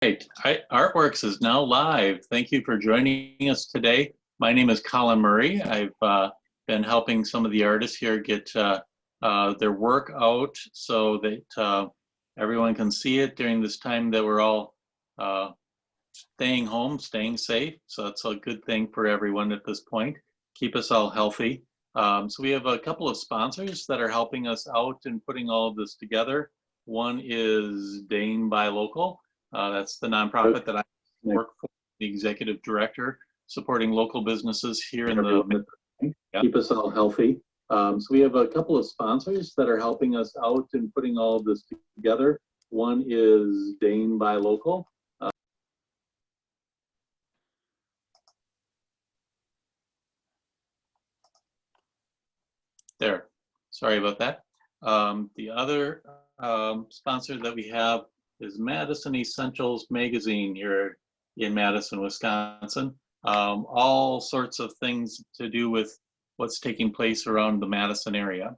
ArtWorks is now live. Thank you for joining us today. My name is Colin Murray. I've been helping some of the artists here get their work out so that everyone can see it during this time that we're all staying home, staying safe. So that's a good thing for everyone at this point. Keep us all healthy. So we have a couple of sponsors that are helping us out in putting all of this together. One is Dane Buy Local. That's the nonprofit that I work for, the executive director, supporting local businesses here in the keep us all healthy. So we have a couple of sponsors that are helping us out in putting all of this together. One is Dane Buy Local. There, sorry about that. The other sponsor that we have is Madison Essentials Magazine here in Madison, Wisconsin. All sorts of things to do with what's taking place around the Madison area.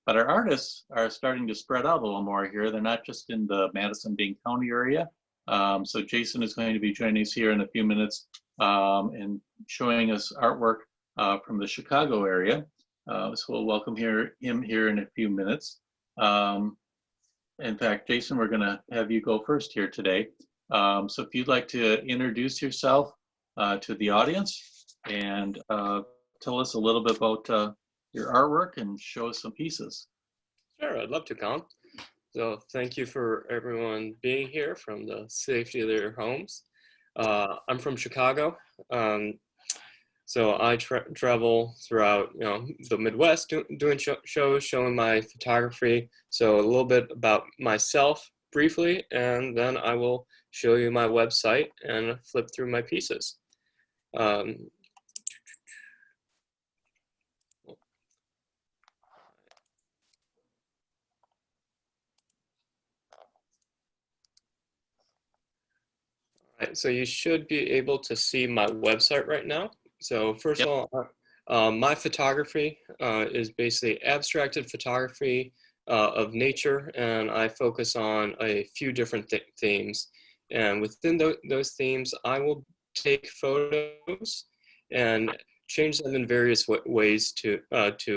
But our artists are starting to spread out a little more here. They're not just in the Madison-Dane County area. So Jason is going to be joining us here in a few minutes and showing us artwork from the Chicago area. So we'll welcome him here in a few minutes. In fact, Jason, we're going to have you go first here today. So if you'd like to introduce yourself to the audience and tell us a little bit about your artwork and show us some pieces. Sure, I'd love to, Colin. So thank you for everyone being here from the safety of their homes. I'm from Chicago. So I travel throughout, the Midwest doing shows, showing my photography. So a little bit about myself briefly, and then I will show you my website and flip through my pieces. So you should be able to see my website right now. So first of all, my photography is basically abstracted photography of nature, and I focus on a few different themes. And within those themes, I will take photos and change them in various ways to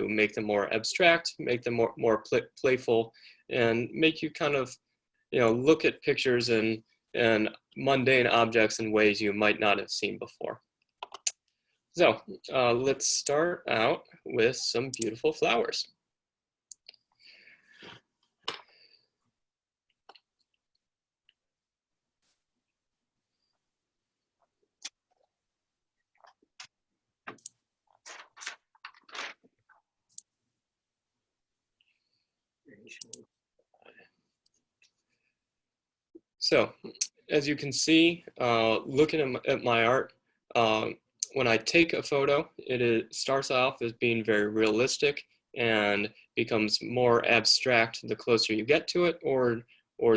make them more abstract, make them more playful, and make you kind of, look at pictures and mundane objects in ways you might not have seen before. So let's start out with some beautiful flowers. So as you can see, looking at my art, when I take a photo, it starts off as being very realistic and becomes more abstract the closer you get to it, or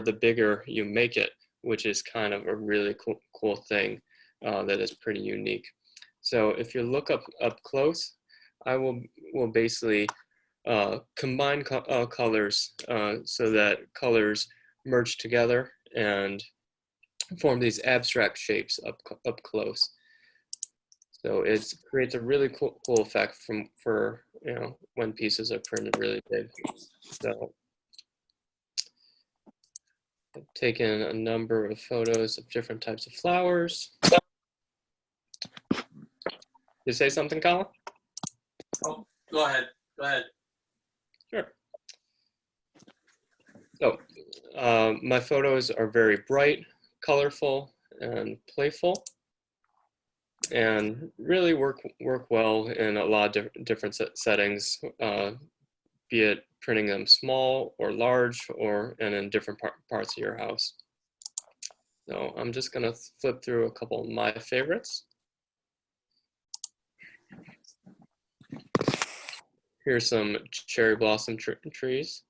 the bigger you make it, which is kind of a really cool thing that is pretty unique. So if you look up close, I will basically combine colors so that colors merge together and form these abstract shapes up close. So it creates a really cool effect for when pieces are printed really big. So I've taken a number of photos of different types of flowers. You say something, Colin? Oh, go ahead. Sure. So my photos are very bright, colorful, and playful, and really work well in a lot of different settings, be it printing them small or large, and in different parts of your house. So I'm just going to flip through a couple of my favorites. Here's some cherry blossom trees.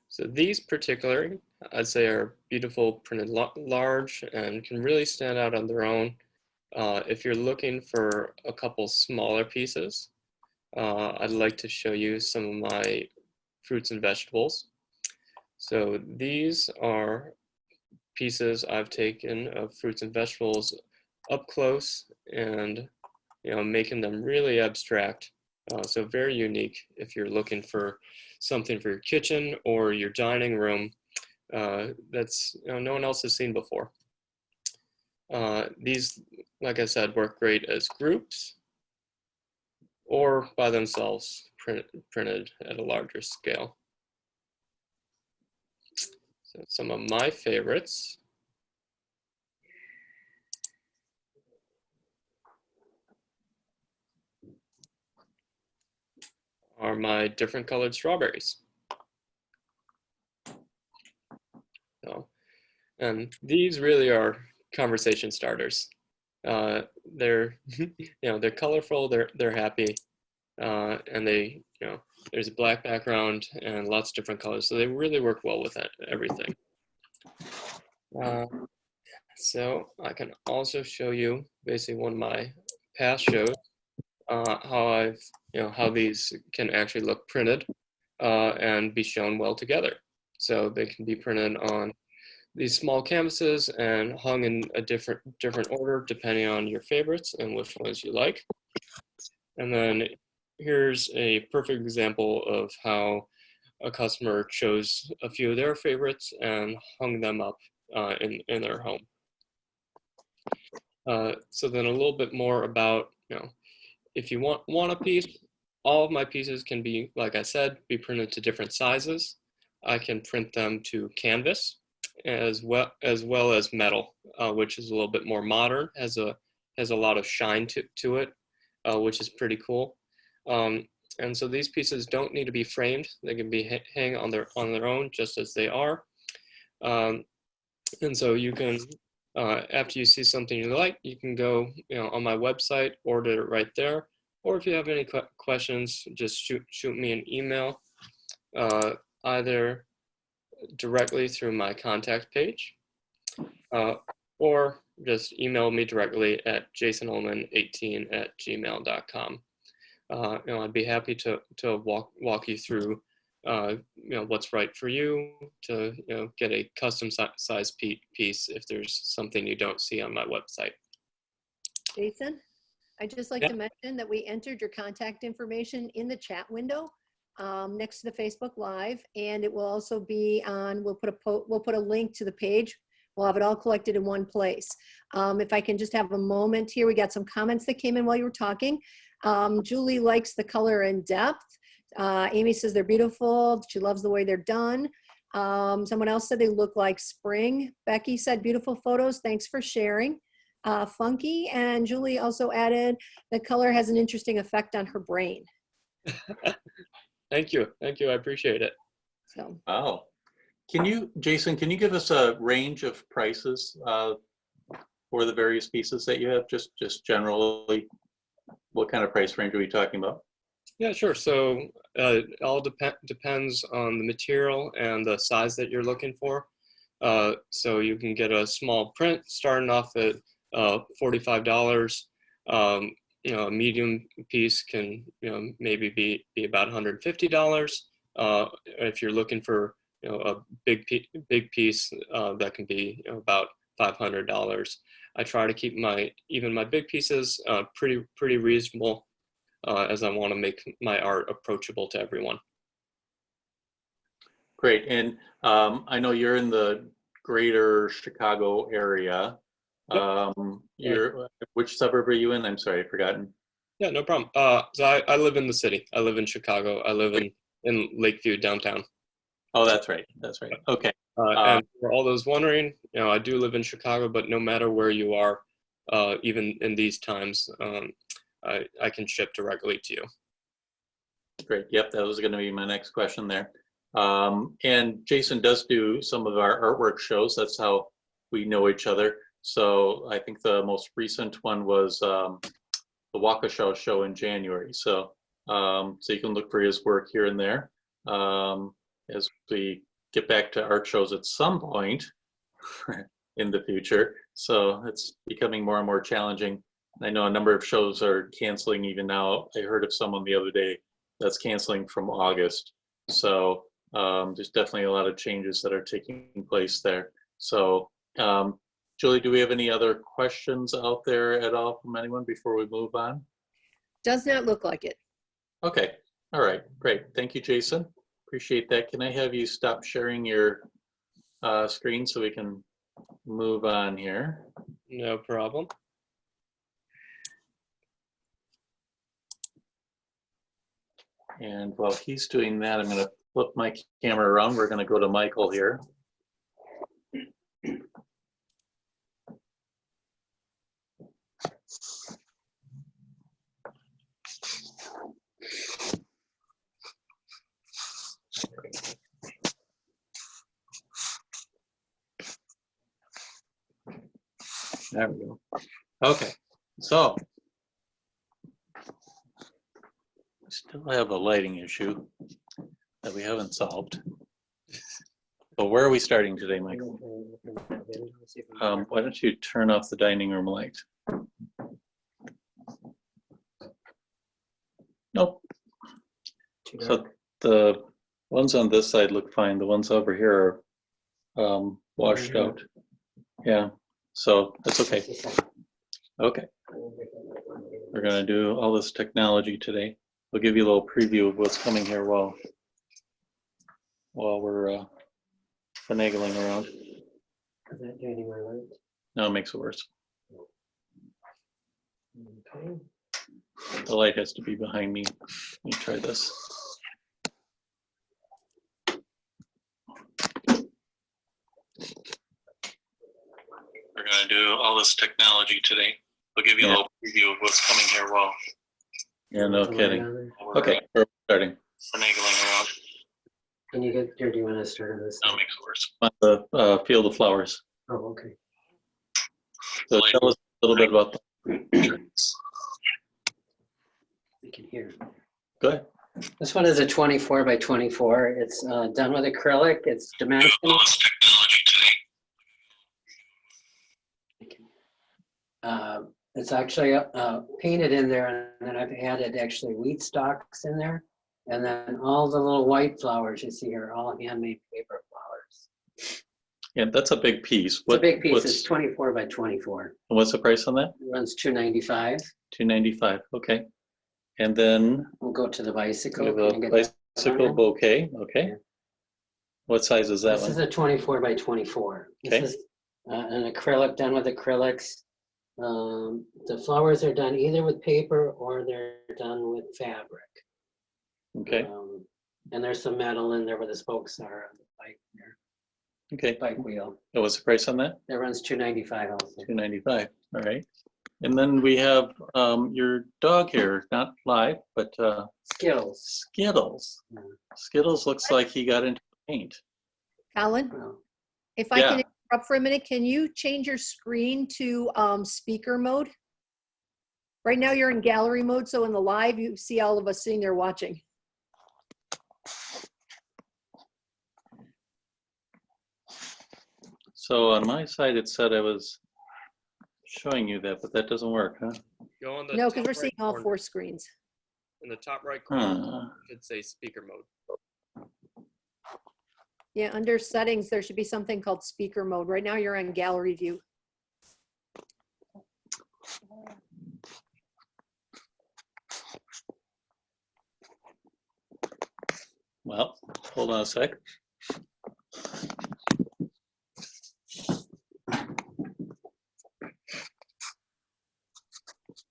So these particularly, I'd say, are beautiful, printed large, and can really stand out on their own. If you're looking for a couple smaller pieces, I'd like to show you some of my fruits and vegetables. So these are pieces I've taken of fruits and vegetables up close and making them really abstract. So very unique if you're looking for something for your kitchen or your dining room that's no one else has seen before. These, like I said, work great as groups or by themselves printed at a larger scale. So some of my favorites are my different colored strawberries. So, and these really are conversation starters. They're they're colorful, they're happy, and they there's a black background and lots of different colors, so they really work well with everything. So I can also show you basically one of my past shows how these can actually look printed and be shown well together. So they can be printed on these small canvases and hung in a different order depending on your favorites and which ones you like. And then here's a perfect example of how a customer chose a few of their favorites and hung them up in their home. So then a little bit more about, if you want a piece, all of my pieces can be, like I said, be printed to different sizes. I can print them to canvas as well as metal, which is a little bit more modern, has a lot of shine to it, which is pretty cool. And so these pieces don't need to be framed; they can be hang on their own just as they are. And so you can, after you see something you like, you can go on my website, order it right there. Or if you have any questions, just shoot me an email, either directly through my contact page, or just email me directly at jasonulman18@gmail.com. I'd be happy to walk you through what's right for you to get a custom size piece if there's something you don't see on my website. Jason, I'd just like to mention that we entered your contact information in the chat window next to the Facebook Live, and it will also be on. We'll put a link to the page. We'll have it all collected in one place. If I can just have a moment here, we got some comments that came in while you were talking. Julie likes the color and depth. Amy says they're beautiful. She loves the way they're done. Someone else said they look like spring. Becky said beautiful photos. Thanks for sharing. Funky, and Julie also added the color has an interesting effect on her brain. Thank you. I appreciate it. So. Oh, Jason, can you give us a range of prices for the various pieces that you have? Just generally, what kind of price range are we talking about? Yeah, sure. So it all depends on the material and the size that you're looking for. So you can get a small print starting off at $45. A medium piece can maybe be about $150. If you're looking for a big piece, that can be about $500. I try to keep even my big pieces pretty reasonable, as I want to make my art approachable to everyone. Great, and I know you're in the greater Chicago area. Which suburb are you in? I'm sorry, I've forgotten. Yeah, no problem. So I live in the city. I live in Chicago. I live in Lakeview downtown. Oh, that's right. Okay. And for all those wondering, I do live in Chicago, but no matter where you are, even in these times, I can ship directly to you. Great. Yep, that was going to be my next question there. And Jason does do some of our artwork shows. That's how we know each other. So I think the most recent one was the Waukesha show in January. So you can look for his work here and there. As we get back to art shows at some point in the future. So it's becoming more and more challenging I know a number of shows are canceling even now. I heard of someone the other day that's canceling from August. So there's definitely a lot of changes that are taking place there. So Julie, do we have any other questions out there at all from anyone before we move on? Does not look like it. Okay, all right, great. Thank you, Jason. Appreciate that. Can I have you stop sharing your screen so we can move on here? No problem. And while he's doing that, I'm going to flip my camera around. We're going to go to Michael here. There we go. Okay, so we still have a lighting issue that we haven't solved. But where are we starting today, Michael? Why don't you turn off the dining room light? Nope. So the ones on this side look fine. The ones over here are washed out. Yeah, so that's okay. Okay. We're going to do all this technology today. We'll give you a little preview of what's coming here while we're finagling around. Is that doing any more light? No, it makes it worse. Okay. The light has to be behind me. Let me try this. We're going to do all this technology today. We'll give you a little preview of what's coming here while. Yeah, no kidding. Okay, we're starting. Finagling around. Can you get, or do you want to start on this? No, it makes it worse. On the field of flowers. Oh, okay. So tell us a little bit about them. We can hear. Go ahead. This one is a 24 by 24. It's done with acrylic. It's dimensional. It's actually painted in there, and then I've added actually wheat stalks in there. And then all the little white flowers you see here are all handmade paper flowers. Yeah, that's a big piece. It's a big piece. It's 24 by 24. What's the price on that? It runs $295. $295. Okay. And then We'll go to the bicycle. we have a bicycle bouquet. Okay. Yeah. What size is that this one? This is a 24 by 24. Okay. This is an acrylic done with acrylics. The flowers are done either with paper or they're done with fabric. Okay. And there's some metal in there where the spokes are on the bike there. Okay. Bike wheel. Oh, what's the price on that? That runs $295 also. $295. All right. And then we have your dog here, not live, but Skittles. Skittles. Yeah. Skittles looks like he got into paint. Colin, if I can interrupt for a minute, can you change your screen to speaker mode? Right now you're in gallery mode, so in the live you see all of us sitting there watching. So on my side it said I was showing you that, but that doesn't work, huh? Go on the no, because we're right seeing all corner. 4 screens. In the top right corner, it should say speaker mode. Yeah, under settings, there should be something called speaker mode. Right now you're on gallery view. Well, hold on a sec.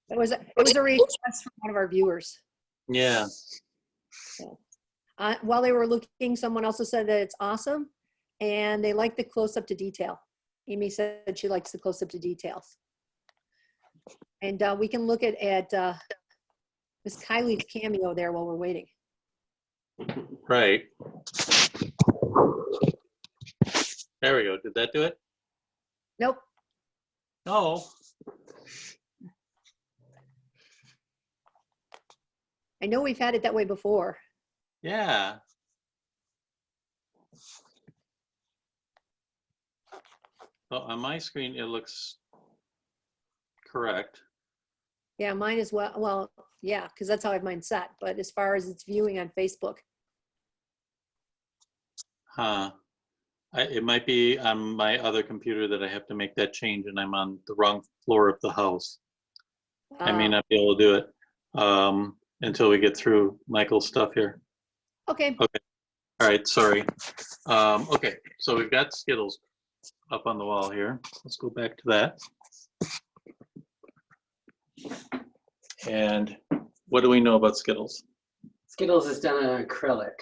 It was a request from one of our viewers. Yeah. So, while they were looking, someone also said that it's awesome and they like the close up to detail. Amy said she likes the close up to details. And we can look at Miss Kylie's cameo there while we're waiting. Right. There we go. Did that do it? Nope. No. I know we've had it that way before. Yeah. Well, on my screen, it looks correct. Yeah, mine as well. Well, yeah, because that's how I have mine set. But as far as it's viewing on Facebook, Huh. It might be on my other computer that I have to make that change and I'm on the wrong floor of the house. I may not be able to do it until we get through Michael's stuff here. okay. Okay. All right, sorry. Okay, so we've got Skittles up on the wall here. Let's go back to that. And what do we know about Skittles? Skittles is done on acrylic.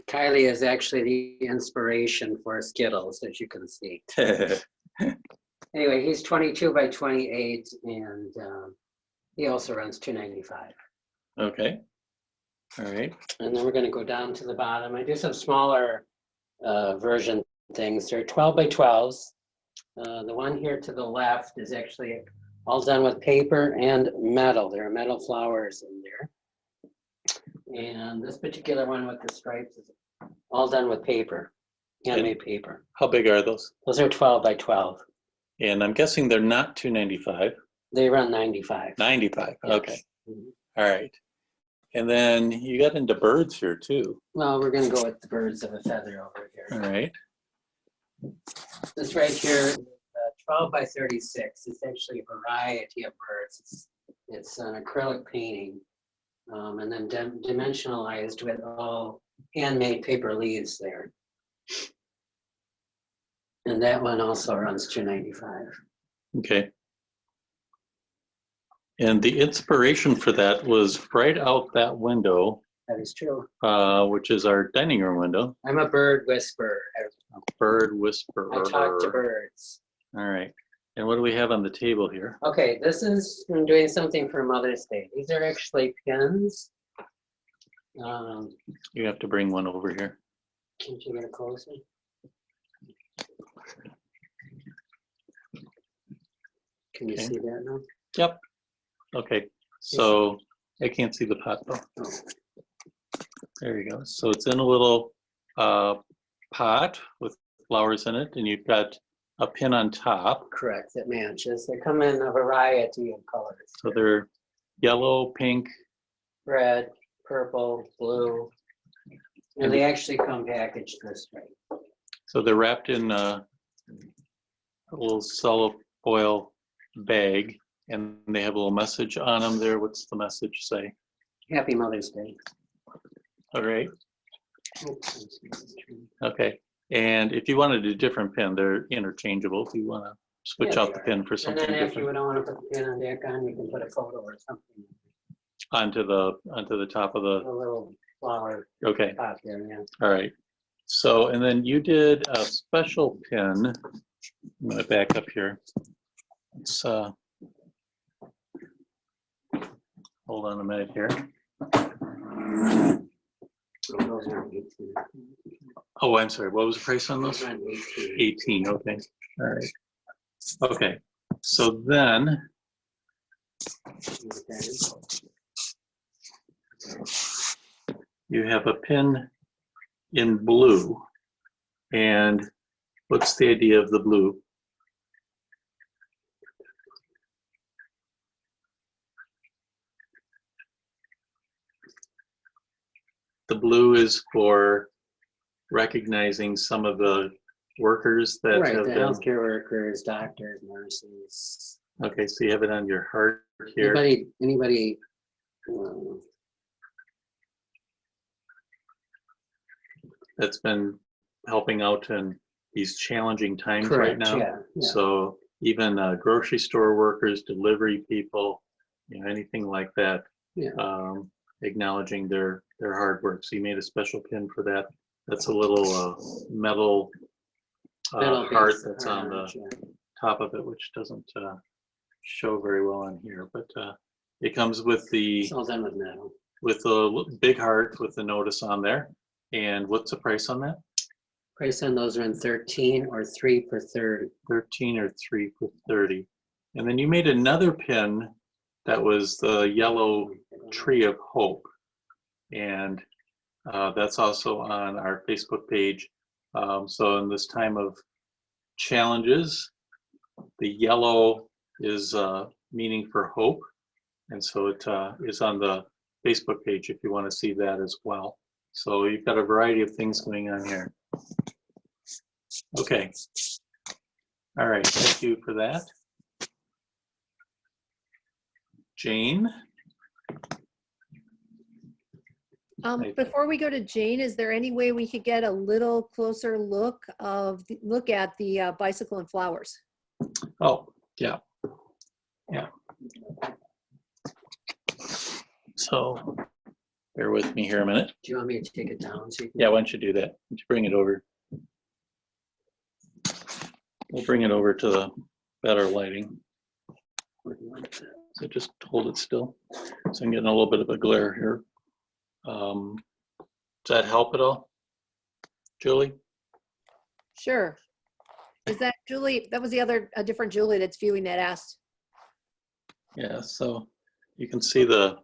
Kylie is actually the inspiration for Skittles, as you can see. Anyway, he's 22 by 28, and he also runs 295. Okay. All right. And then we're going to go down to the bottom. I do some smaller version things. They're 12 by 12s. The one here to the left is actually all done with paper and metal. There are metal flowers in there. And this particular one with the stripes is all done with paper, handmade paper. How big are those? Those are 12 by 12. And I'm guessing they're not 295. They run 95. 95. Yes. Okay. Mhm. All right. And then you got into birds here too. Well, we're going to go with the birds of a feather over All here. right. This right here is 12 by 36. It's actually a variety of birds. It's an acrylic painting. And then dimensionalized with all handmade paper leaves there. And that one also runs 295. Okay. And the inspiration for that was right out that window, That is true. which is our dining room window. I'm a bird whisperer. Bird whisperer. I talk to birds. All right. And what do we have on the table here? Okay, this is I'm doing something for Mother's Day. These are actually pins. You have to bring one over here. Can't you get it closer? Can you Okay. see that now? Yep. Okay. So I can't see the pot though. Oh. There you go. So it's in a little pot with flowers in it, and you've got a pin on top. Correct, it matches. They come in a variety of colors. So they're yellow, pink. Red, purple, blue. And they actually come packaged this way. So they're wrapped in a little cello foil bag, and they have a little message on them there. What's the message say? Happy Mother's Day. All right. Oops. Okay. And if you wanted a different pin, they're interchangeable. If you want to switch Yeah, out they the are. pin for And something then if you different don't want to put the pin on deck on, you can put a photo or something. onto the top of A the. little flower Okay. pot there, yeah. All right. So, and then you did a special pin. I'm going to back up here. Let's hold on a minute here. Those are 18. Oh, I'm sorry. What was the price on those? Those are 18. 18. Okay. All right. Okay. So then Okay. you have a pin in blue. And what's the idea of the blue? The blue is for recognizing some of the workers that Right, have the been. healthcare workers, doctors, nurses. Okay, so you have it on your heart here. Anybody, That's been helping out in these challenging times right correct, now. yeah. Yeah. So even grocery store workers, delivery people, anything like that, Yeah. acknowledging their hard work. So you made a special pin for that. That's a little metal Metal heart base that's on the yeah. top of it, which doesn't show very well on here, but it comes with the It's all done with metal. big heart with the notice on there. And what's the price on that? Price on those are in 13 or 3 for 30. 13 or 3 for 30. And then you made another pin that was the yellow tree of hope. And that's also on our Facebook page. So in this time of challenges, the yellow is meaning for hope. And so it is on the Facebook page if you want to see that as well. So you've got a variety of things going on here. Okay. All right, thank you for that. Jane? Before we go to Jane, is there any way we could get a little closer look at the bicycle and flowers? Oh, yeah. Yeah. So bear with me here a minute. Do you want me to take it down? So you can... Yeah, why don't you do that? Why don't you bring it over? We'll bring it over to the better lighting. So just hold it still. So I'm getting a little bit of a glare here. Does that help at all, Julie? Sure. Is that Julie? That was a different Julie that's viewing that asked. Yeah, so you can see the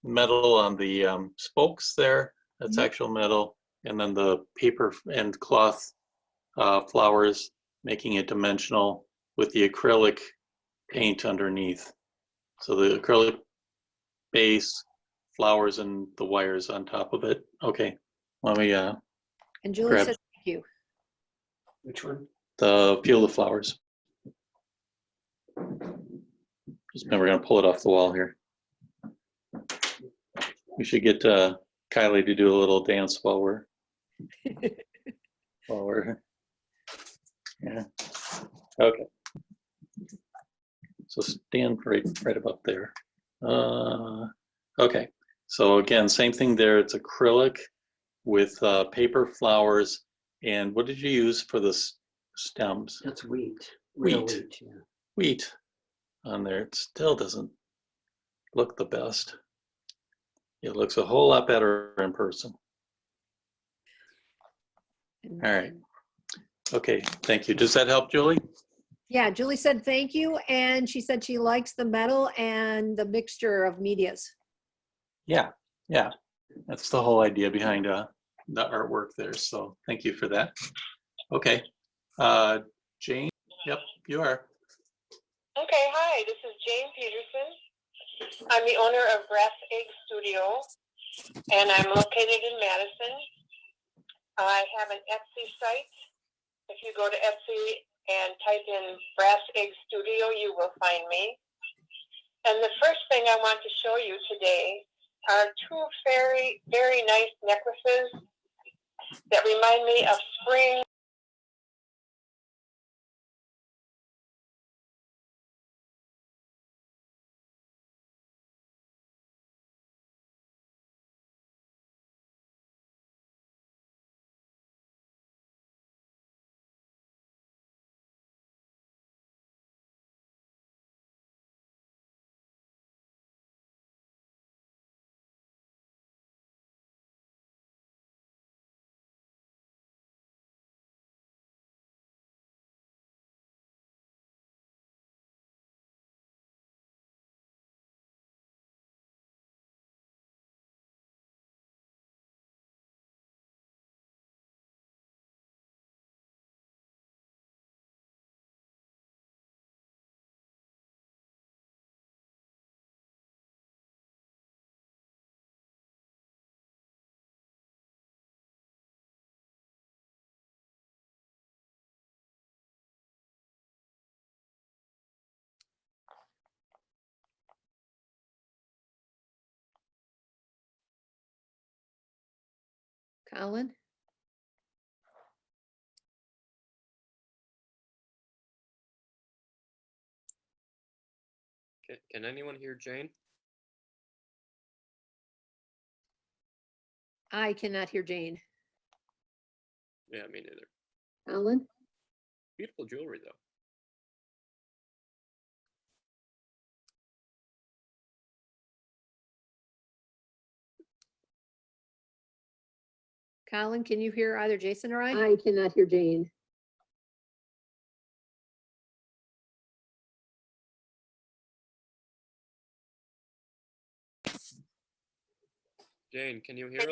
metal on the spokes there. That's actual metal. And then the paper and cloth flowers, making it dimensional with the acrylic paint underneath. So the acrylic base, flowers, and the wires on top of it. Okay, let me And Julie grab said thank you. Which one? the field of flowers. Just remember, we're gonna pull it off the wall here. We should get Kylie to do a little dance while we're yeah. Okay. So stand right about there. Okay. So again, same thing there. It's acrylic with paper flowers. And what did you use for the stems? That's wheat. Real Wheat. wheat, yeah. Wheat on there. It still doesn't look the best. It looks a whole lot better in person. All right. Okay, thank you. Does that help, Julie? Yeah, Julie said thank you, and she said she likes the metal and the mixture of medias. Yeah, yeah. That's the whole idea behind the artwork there. So thank you for that. Okay. Jane? Yep, you are. Okay, hi, this is Jane Petersen. I'm the owner of Brass Egg Studio, and I'm located in Madison. I have an Etsy site. If you go to Etsy and type in Brass Egg Studio, you will find me. And the first thing I want to show you today are two very, very nice necklaces that remind me of spring. Colin? Can anyone hear Jane? I cannot hear Jane. Yeah, me neither. Colin? Beautiful jewelry though. Colin, can you hear either Jason or I? I cannot hear Jane. Jane, can you hear us?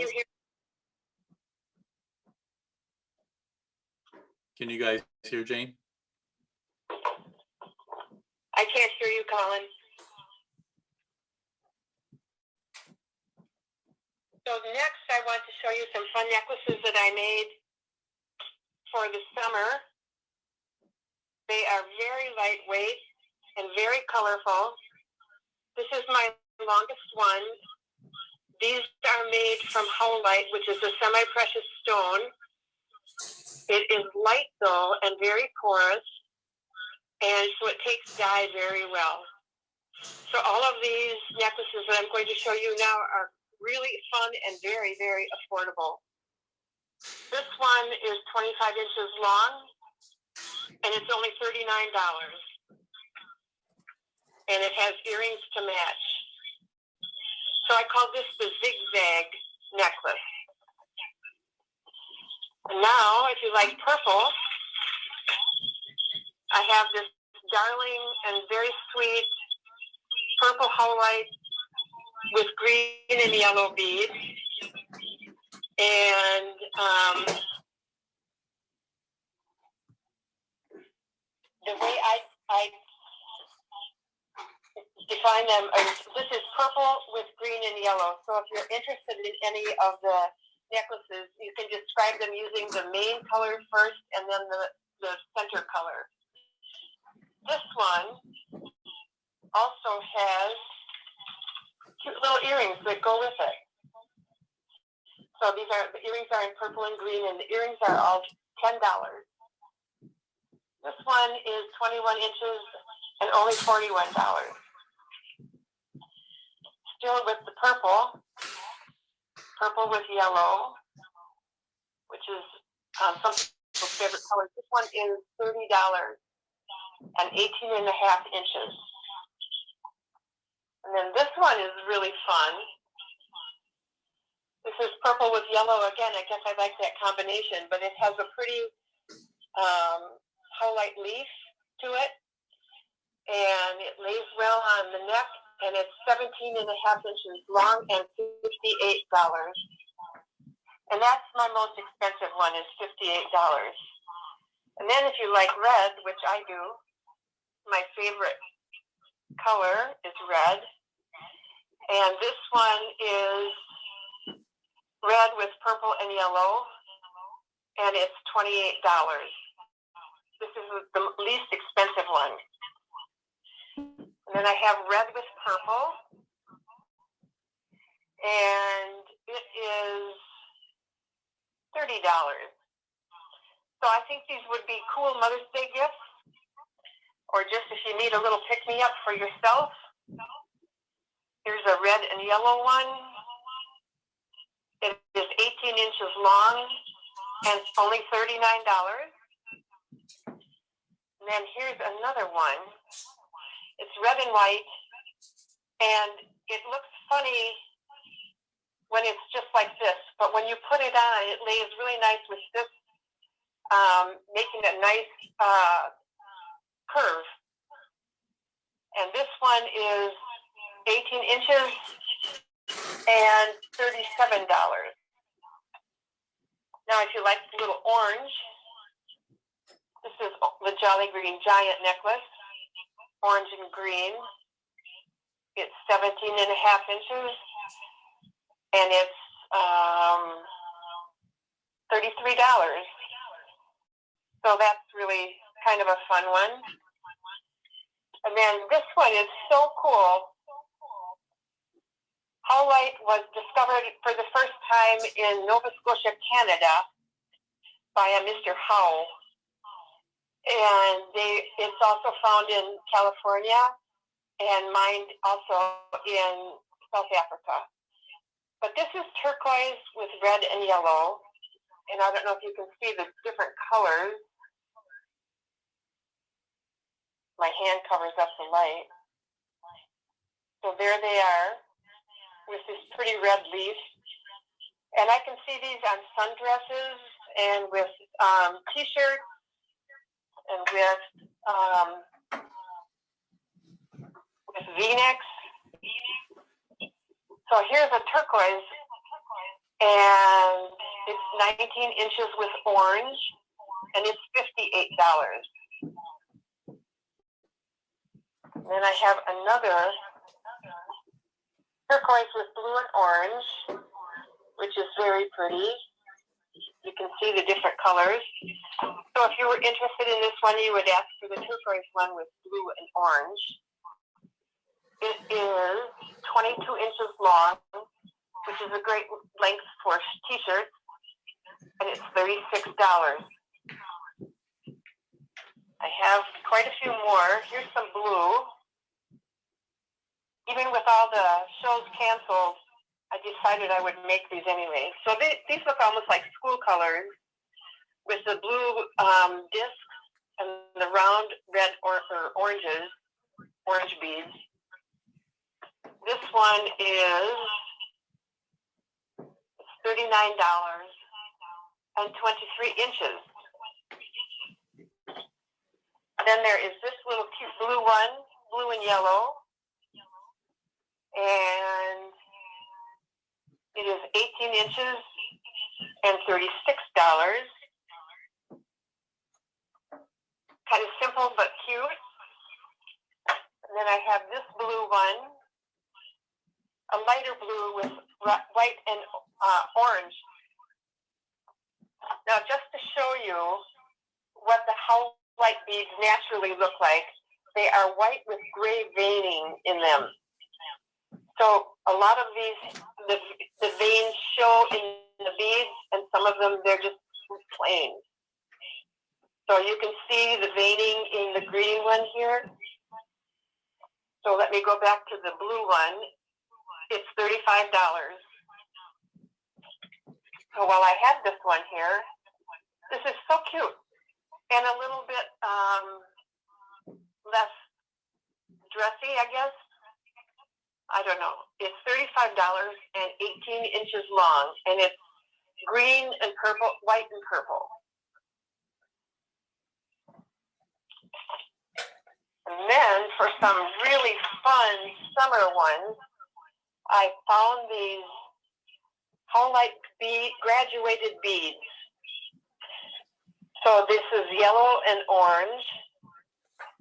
Can you guys hear Jane? I can't hear you, Colin. So next I want to show you some fun necklaces that I made for the summer. They are very lightweight and very colorful. This is my longest one. These are made from howlite, which is a semi-precious stone. It is light though and very porous, and so it takes dye very well. So all of these necklaces that I'm going to show you now are really fun and very, very affordable. This one is 25 inches long, and it's only $39. And it has earrings to match. So I call this the zigzag necklace. And now, if you like purple, I have this darling and very sweet purple howlite with green and yellow beads. And the way I define them is this is purple with green and yellow. So if you're interested in any of the necklaces, you can describe them using the main color first and then the center color. This one also has cute little earrings that go with it. So the earrings are in purple and green, and the earrings are all $10. This one is 21 inches and only $41. Still with the purple with yellow, which is some people's favorite color. This one is $30 and 18 and a half inches. And then this one is really fun. This is purple with yellow again. I guess I like that combination, but it has a pretty howlite leaf to it, and it lays well on the neck, and it's 17 and a half inches long and $58. And that's my most expensive one, is $58. And then if you like red, which I do, my favorite color is red. And this one is red with purple and yellow, and it's $28. This is the least expensive one. And then I have red with purple, and it is $30. So I think these would be cool Mother's Day gifts, or just if you need a little pick-me-up for yourself. Here's a red and yellow one. It is 18 inches long, and it's only $39. And then here's another one. It's red and white, and it looks funny when it's just like this, but when you put it on, it lays really nice with this, making a nice curve. And this one is 18 inches and $37. Now, if you like the little orange, this is the Jolly Green Giant necklace, orange and green. It's 17 and a half inches, and it's $33. So that's really kind of a fun one. And then this one is so cool. Howlite was discovered for the first time in Nova Scotia, Canada, by a Mr. Howe. And it's also found in California and mined also in South Africa. But this is turquoise with red and yellow. And I don't know if you can see the different colors. My hand covers up the light. So there they are with this pretty red leaf. And I can see these on sundresses and with t-shirts and with V-necks. So here's a turquoise, and it's 19 inches with orange, and it's $58. Then I have another turquoise with blue and orange, which is very pretty. You can see the different colors. So if you were interested in this one, you would ask for the turquoise one with blue and orange. It is 22 inches long, which is a great length for t-shirts, and it's $36. I have quite a few more. Here's some blue. Even with all the shows canceled, I decided I would make these anyway. So these look almost like school colors with the blue discs and the round red or oranges, orange beads. This one is $39 and 23 inches. Then there is this little cute blue one, blue and yellow. And it is 18 inches and $36. Kind of simple but cute. And then I have this blue one, a lighter blue with white and orange. Now, just to show you what the white beads naturally look like, they are white with gray veining in them. So a lot of these, the veins show in the beads, and some of them, they're just plain. So you can see the veining in the green one here. So let me go back to the blue one. It's $35. So while I have this one here, this is so cute and a little bit less dressy, I guess. I don't know. It's $35 and 18 inches long, and it's green and purple, white and purple. And then for some really fun summer ones, I found these Howlite graduated beads. So this is yellow and orange.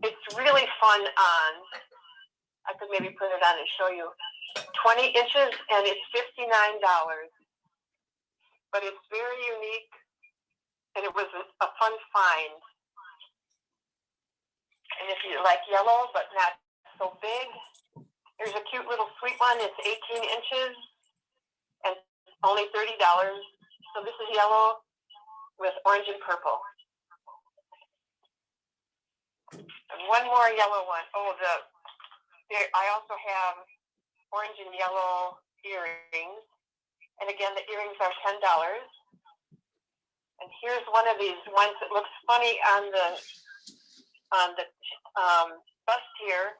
It's really fun on. I could maybe put it on and show you. 20 inches, and it's $59. But it's very unique, and it was a fun find. And if you like yellow, but not so big, here's a cute little sweet one. It's 18 inches, and only $30. So this is yellow with orange and purple. And one more yellow one. Oh, I also have orange and yellow earrings. And again, the earrings are $10. And here's one of these ones that looks funny on the bust here,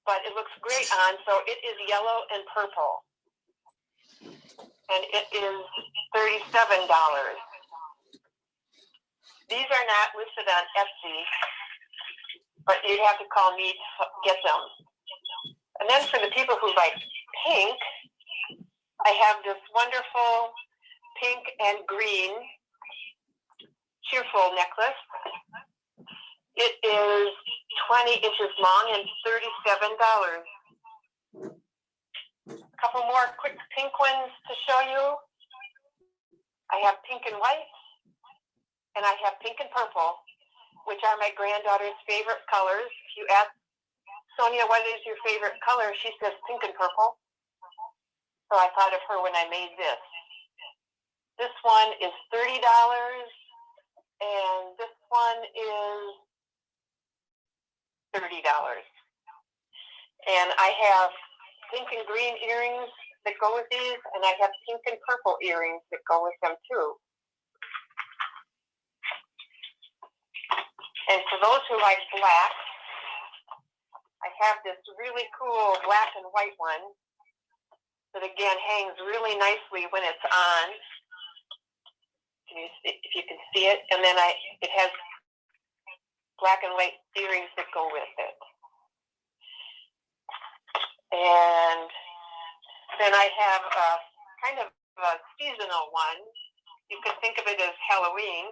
but it looks great on. So it is yellow and purple. And it is $37. These are not listed on Etsy, but you'd have to call me to get them. And then for the people who like pink, I have this wonderful pink and green cheerful necklace. It is 20 inches long and $37. A couple more quick pink ones to show you. I have pink and white, and I have pink and purple, which are my granddaughter's favorite colors. If you ask Sonia, what is your favorite color? She says pink and purple. So I thought of her when I made this. This one is $30, and this one is $30. And I have pink and green earrings that go with these, and I have pink and purple earrings that go with them too. And for those who like black, I have this really cool black and white one that again hangs really nicely when it's on. If you can see it, and then it has black and white earrings that go with it. And then I have a kind of a seasonal one. You can think of it as Halloween.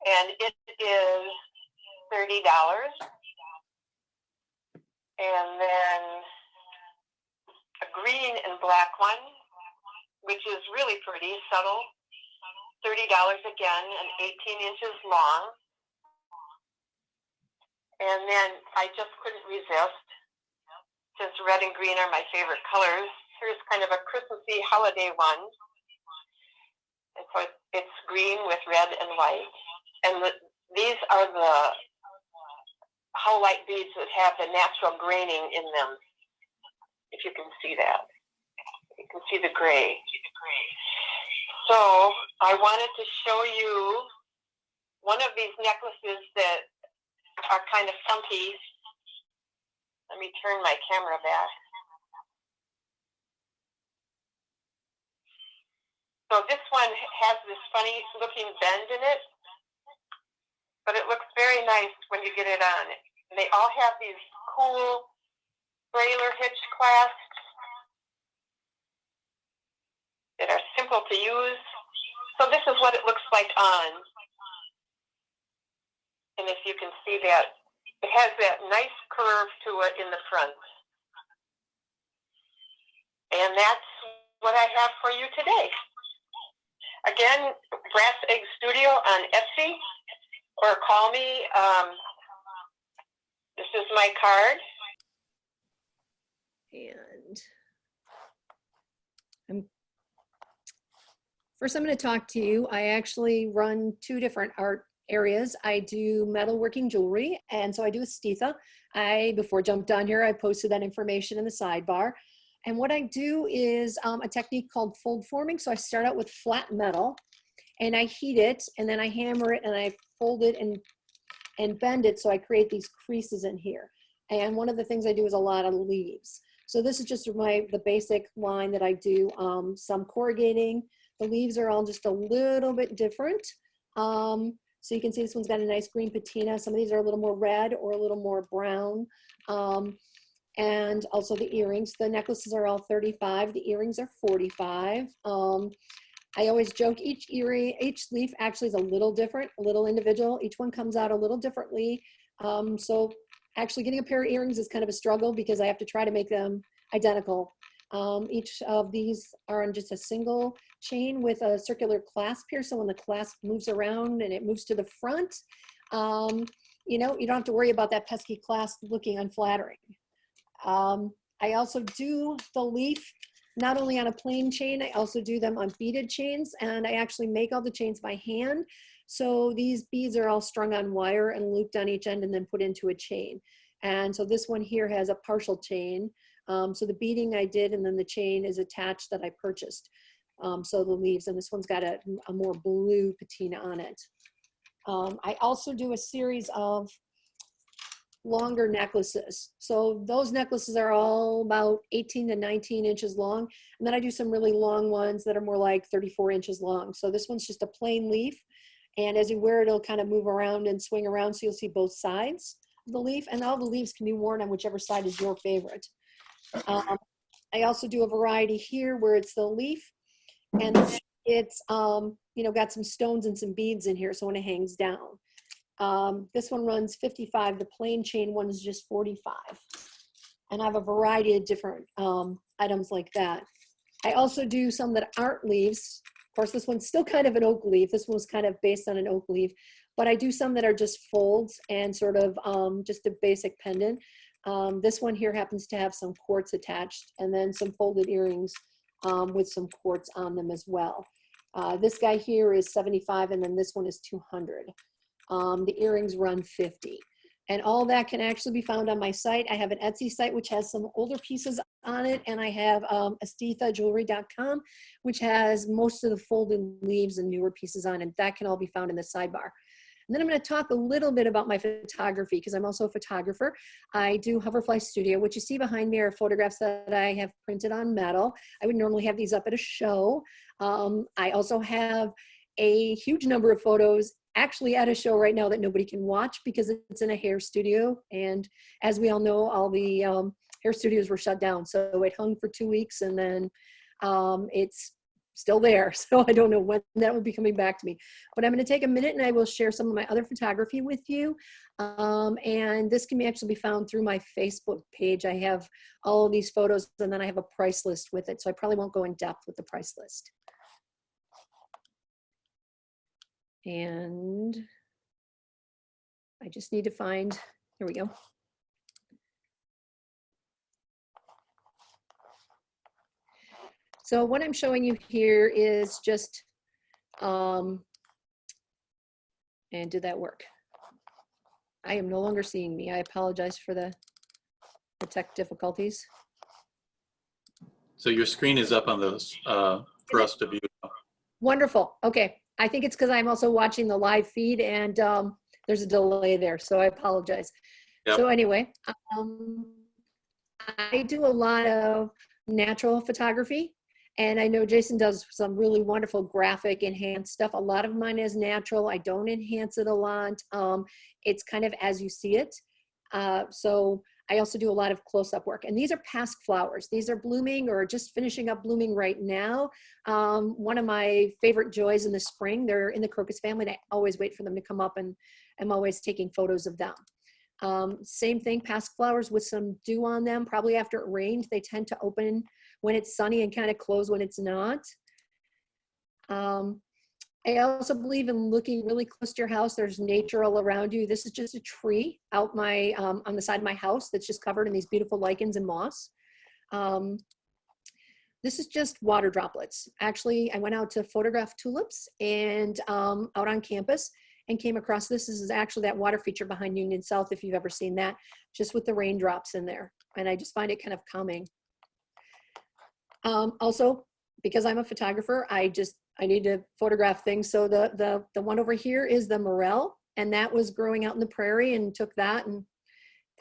And it is $30. And then a green and black one which is really pretty, subtle. $30 again, and 18 inches long. And then I just couldn't resist, since red and green are my favorite colors. Here's kind of a Christmassy holiday one. And so it's green with red and white. And these are the Howlite beads that have the natural graining in them, if you can see that. You can see the gray. So I wanted to show you one of these necklaces that are kind of funky. Let me turn my camera back. So this one has this funny looking bend in it, but it looks very nice when you get it on. And they all have these cool trailer hitch clasps that are simple to use. So this is what it looks like on. And if you can see that, it has that nice curve to it in the front. And that's what I have for you today. Again, Brass Egg Studio on Etsy, or call me. This is my card. And first I'm going to talk to you. I actually run two different art areas. I do metalworking jewelry, and so I do Estitha. Before I jumped on here, I posted that information in the sidebar. And what I do is a technique called fold forming. So I start out with flat metal, and I heat it, and then I hammer it, and I fold it and bend it, so I create these creases in here. And one of the things I do is a lot of leaves. So this is just the basic line that I do. Some corrugating. The leaves are all just a little bit different. So you can see this one's got a nice green patina. Some of these are a little more red or a little more brown. And also the earrings. The necklaces are all 35. The earrings are 45. I always joke each leaf actually is a little different, a little individual. Each one comes out a little differently. So actually getting a pair of earrings is kind of a struggle because I have to try to make them identical. Each of these are on just a single chain with a circular clasp here. So when the clasp moves around and it moves to the front, you know, you don't have to worry about that pesky clasp looking unflattering. I also do the leaf not only on a plain chain, I also do them on beaded chains, and I actually make all the chains by hand. So these beads are all strung on wire and looped on each end and then put into a chain. And so this one here has a partial chain. So the beading I did, and then the chain is attached that I purchased. So the leaves, and this one's got a more blue patina on it. I also do a series of longer necklaces. So those necklaces are all about 18 to 19 inches long. And then I do some really long ones that are more like 34 inches long. So this one's just a plain leaf. And as you wear it, it'll kind of move around and swing around. So you'll see both sides of the leaf, and all the leaves can be worn on whichever side is your favorite. I also do a variety here where it's the leaf, and it's, you know, got some stones and some beads in here. So when it hangs down. This one runs 55. The plain chain one is just 45. And I have a variety of different items like that. I also do some that aren't leaves. Of course, this one's still kind of an oak leaf. This one's kind of based on an oak leaf. But I do some that are just folds and sort of just a basic pendant. This one here happens to have some quartz attached, and then some folded earrings with some quartz on them as well. This guy here is 75, and then this one is 200. The earrings run 50. And all that can actually be found on my site. I have an Etsy site which has some older pieces on it, and I have estithajewelry.com, which has most of the folded leaves and newer pieces on it. That can all be found in the sidebar. And then I'm going to talk a little bit about my photography, because I'm also a photographer. I do Hoverfly Studio. What you see behind me are photographs that I have printed on metal. I would normally have these up at a show. I also have a huge number of photos actually at a show right now that nobody can watch because it's in a hair studio. And as we all know, all the hair studios were shut down. So it hung for 2 weeks, and then it's still there. So I don't know when that will be coming back to me, but I'm going to take a minute and I will share some of my other photography with you. And this can actually be found through my Facebook page. I have all of these photos and then I have a price list with it. So I probably won't go in depth with the price list. And I just need to find, here we go. So what I'm showing you here is just, and did that work? I am no longer seeing me. I apologize for the tech difficulties. So your screen is up on those for us to view. Wonderful. Okay. I think it's because I'm also watching the live feed and there's a delay there. So I apologize. Yep. So anyway, I do a lot of natural photography. And I know Jason does some really wonderful graphic enhanced stuff. A lot of mine is natural. I don't enhance it a lot. It's kind of as you see it. So I also do a lot of close-up work. And these are past flowers. These are blooming or just finishing up blooming right now. One of my favorite joys in the spring, they're in the crocus family, and I always wait for them to come up, and I'm always taking photos of them. Same thing, past flowers with some dew on them. Probably after it rained, they tend to open when it's sunny and kind of close when it's not. I also believe in looking really close to your house. There's nature all around you. This is just a tree out my on the side of my house that's just covered in these beautiful lichens and moss. This is just water droplets. Actually, I went out to photograph tulips and out on campus and came across this. This is actually that water feature behind Union South, if you've ever seen that, just with the raindrops in there. And I just find it kind of calming. Also, because I'm a photographer, I need to photograph things. So the one over here is the morel, and that was growing out in the prairie, and took that and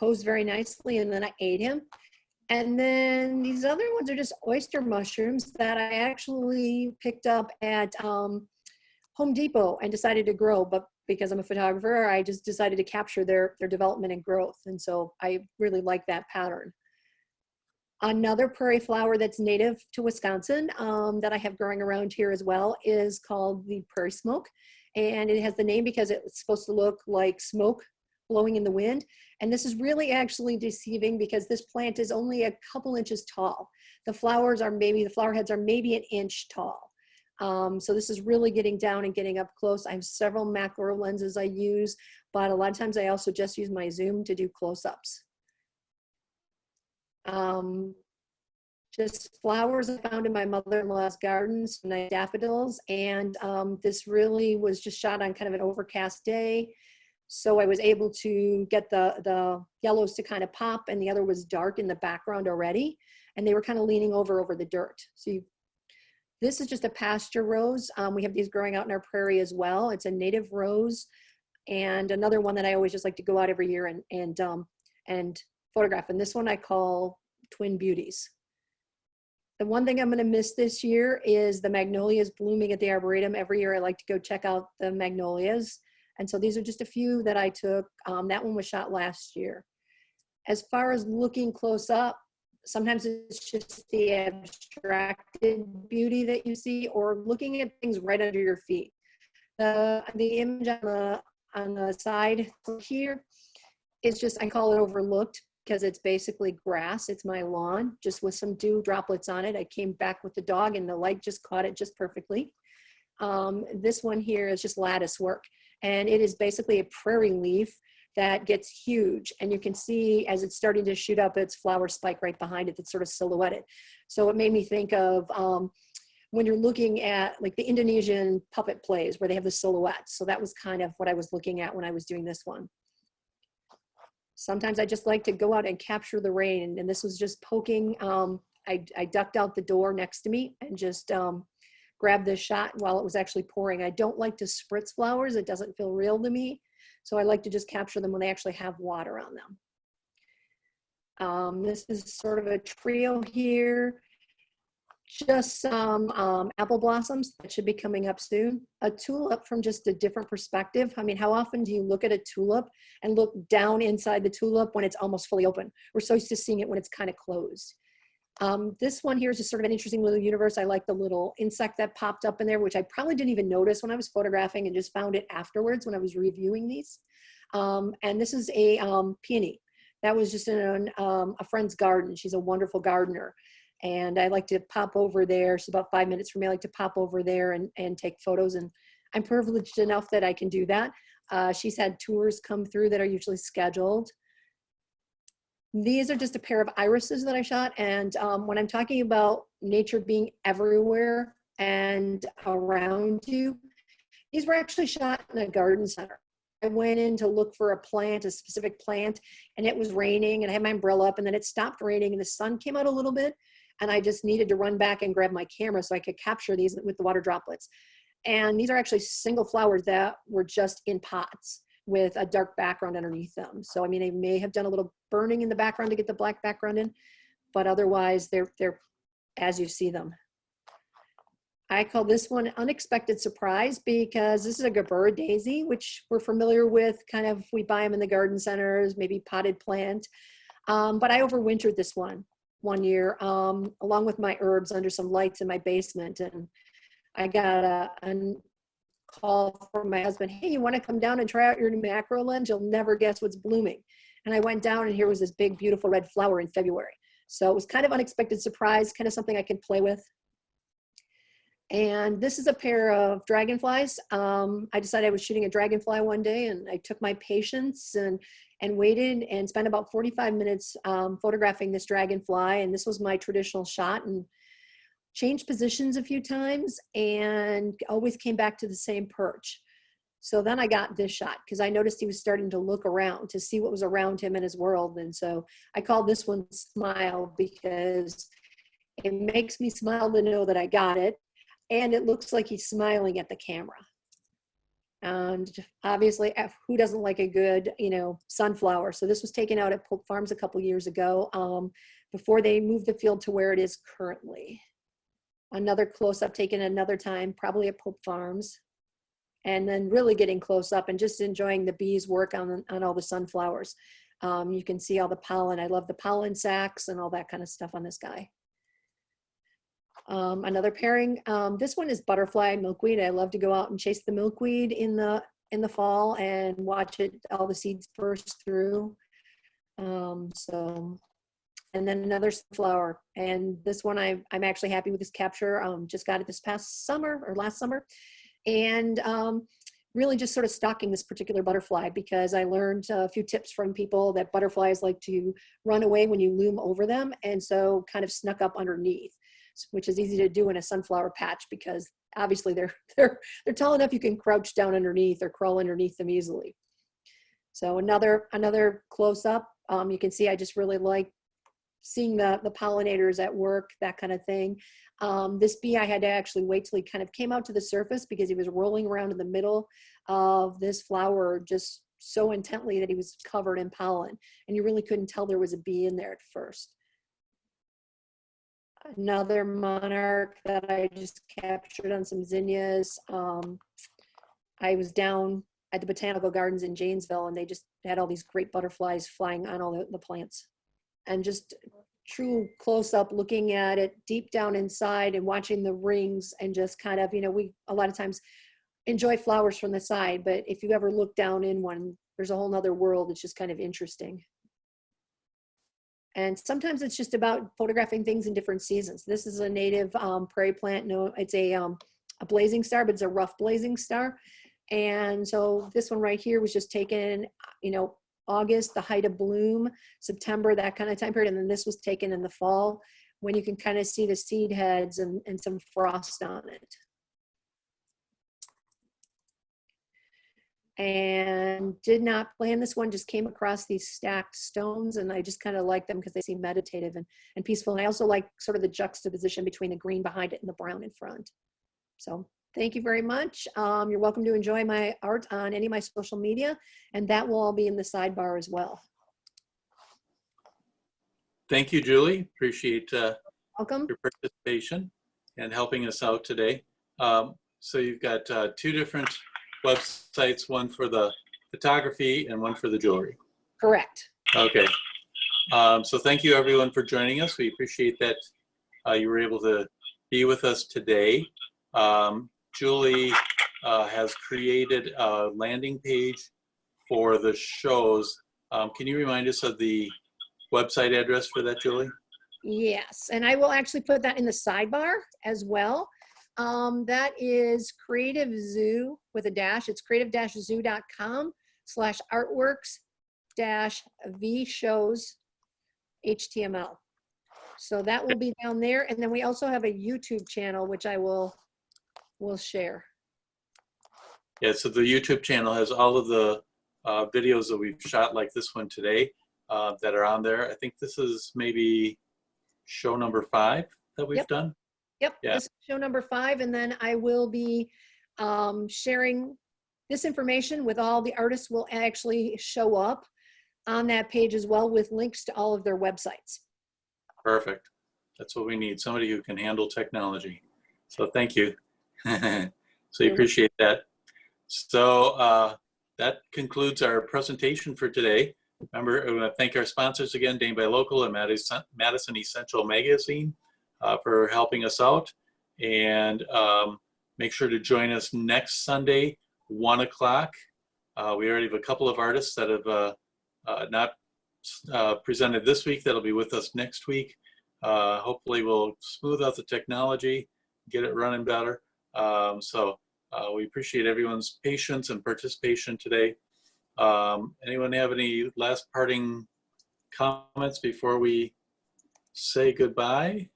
posed very nicely, and then I ate him. And then these other ones are just oyster mushrooms that I actually picked up at Home Depot and decided to grow, but because I'm a photographer, I just decided to capture their development and growth. And so I really like that pattern. Another prairie flower that's native to Wisconsin that I have growing around here as well is called the prairie smoke. And it has the name because it's supposed to look like smoke blowing in the wind. And this is really actually deceiving because this plant is only a couple inches tall. The flowers are the flower heads are maybe an inch tall. So this is really getting down and getting up close. I have several macro lenses I use, but a lot of times I also just use my zoom to do close-ups. Just flowers I found in my mother-in-law's garden, some nice daffodils, and this really was just shot on kind of an overcast day. So I was able to get the yellows to kind of pop, and the other was dark in the background already, and they were kind of leaning over the dirt. So this is just a pasture rose. We have these growing out in our prairie as well. It's a native rose, and another one that I always just like to go out every year and photograph. And this one I call Twin Beauties. The one thing I'm going to miss this year is the magnolias blooming at the Arboretum. Every year I like to go check out the magnolias. And so these are just a few that I took. That one was shot last year. As far as looking close up, sometimes it's just the abstracted beauty that you see, or looking at things right under your feet. The image on the side here is just, I call it overlooked, because it's basically grass. It's my lawn, just with some dew droplets on it. I came back with the dog and the light just caught it just perfectly. This one here is just lattice work. And it is basically a prairie leaf that gets huge. And you can see as it's starting to shoot up, its flower spike right behind it that's sort of silhouetted. So it made me think of when you're looking at like the Indonesian puppet plays where they have the silhouettes. So that was kind of what I was looking at when I was doing this one. Sometimes I just like to go out and capture the rain, and this was just poking. I ducked out the door next to me and just grabbed this shot while it was actually pouring. I don't like to spritz flowers. It doesn't feel real to me. So I like to just capture them when they actually have water on them. This is sort of a trio here. Just some apple blossoms that should be coming up soon. A tulip from just a different perspective. I mean, how often do you look at a tulip and look down inside the tulip when it's almost fully open? We're so used to seeing it when it's kind of closed. This one here is just sort of an interesting little universe. I like the little insect that popped up in there, which I probably didn't even notice when I was photographing and just found it afterwards when I was reviewing these. And this is a peony. That was just in a friend's garden. She's a wonderful gardener. And I like to pop over there. It's about 5 minutes from me. I like to pop over there and take photos. And I'm privileged enough that I can do that. She's had tours come through that are usually scheduled. These are just a pair of irises that I shot. And when I'm talking about nature being everywhere and around you, these were actually shot in a garden center. I went in to look for a plant, a specific plant, and it was raining and I had my umbrella up and then it stopped raining and the sun came out a little bit. And I just needed to run back and grab my camera so I could capture these with the water droplets. And these are actually single flowers that were just in pots with a dark background underneath them. So, I mean, I may have done a little burning in the background to get the black background in, but otherwise they're as you see them. I call this one Unexpected Surprise because this is a Gerbera daisy, which we're familiar with, kind of, we buy them in the garden centers, maybe potted plant. But I overwintered this one year, along with my herbs under some lights in my basement. And I got a call from my husband, hey, you want to come down and try out your new macro lens? You'll never guess what's blooming. And I went down and here was this big, beautiful red flower in February. So it was kind of unexpected surprise, kind of something I could play with. And this is a pair of dragonflies. I decided I was shooting a dragonfly one day and I took my patience and waited and spent about 45 minutes photographing this dragonfly. And this was my traditional shot and changed positions a few times and always came back to the same perch. So then I got this shot because I noticed he was starting to look around to see what was around him in his world. And so I called this one Smile because it makes me smile to know that I got it. And it looks like he's smiling at the camera. And obviously, who doesn't like a good, sunflower? So this was taken out at Pope Farms a couple years ago before they moved the field to where it is currently. Another close-up taken another time, probably at Pope Farms. And then really getting close up and just enjoying the bees' work on all the sunflowers. You can see all the pollen. I love the pollen sacs and all that kind of stuff on this guy. Another pairing, this one is butterfly milkweed. I love to go out and chase the milkweed in the fall and watch it, all the seeds burst through. And then another flower. And this one, I'm actually happy with this capture. Just got it this past summer or last summer. And really just sort of stalking this particular butterfly because I learned a few tips from people that butterflies like to run away when you loom over them. And so kind of snuck up underneath, which is easy to do in a sunflower patch because obviously they're tall enough you can crouch down underneath or crawl underneath them easily. So another close up, you can see I just really like seeing the pollinators at work, that kind of thing. This bee I had to actually wait till he kind of came out to the surface because he was rolling around in the middle of this flower just so intently that he was covered in pollen and you really couldn't tell there was a bee in there at first. Another monarch that I just captured on some zinnias. I was down at the Botanical Gardens in Janesville and they just had all these great butterflies flying on all the plants. And just true close up looking at it deep down inside and watching the rings and just kind of, we a lot of times enjoy flowers from the side, but if you ever look down in one, there's a whole nother world. It's just kind of interesting. And sometimes it's just about photographing things in different seasons. This is a native prairie plant. No, it's a blazing star, but it's a rough blazing star. And so this one right here was just taken, August, the height of bloom, September, that kind of time period. And then this was taken in the fall when you can kind of see the seed heads and some frost on it. And did not plan this one, just came across these stacked stones and I just kind of like them because they seem meditative and peaceful. And I also like sort of the juxtaposition between the green behind it and the brown in front. So thank you very much. You're welcome to enjoy my art on any of my social media and that will all be in the sidebar as well. Thank you, Julie. Appreciate Welcome. your participation and helping us out today. So you've got two different websites, one for the photography and one for the jewelry. Correct. Okay. So thank you everyone for joining us. We appreciate that you were able to be with us today. Julie has created a landing page for the shows. Can you remind us of the website address for that, Julie? Yes, and I will actually put that in the sidebar as well. That is Creative Zoo with a dash. It's creative-zoo.com/artworks-v-shows HTML. So that will be down there. And then we also have a YouTube channel, which I will share. Yeah, so the YouTube channel has all of the videos that we've shot like this one today that are on there. I think this is maybe show number 5 that we've done. Yep, Yeah. this is show number 5, and then I will be sharing this information with all the artists will actually show up on that page as well with links to all of their websites. Perfect. That's what we need, somebody who can handle technology. So thank you. So we appreciate that. So that concludes our presentation for today. Remember, I want to thank our sponsors again, Dane by Local and Madison Essential Magazine for helping us out. And make sure to join us next Sunday, 1 o'clock. We already have a couple of artists that have not presented this week that'll be with us next week. Hopefully we'll smooth out the technology, get it running better. So we appreciate everyone's patience and participation today. Anyone have any last parting comments before we say goodbye?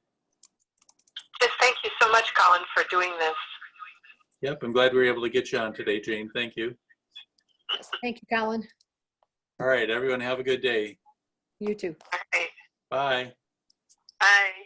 Just thank you so much, Colin, for doing this. Yep, I'm glad we were able to get you on today, Jane. Thank you. Yes, thank you, Colin. All right, everyone have a good day. You too. Okay. Bye. Bye.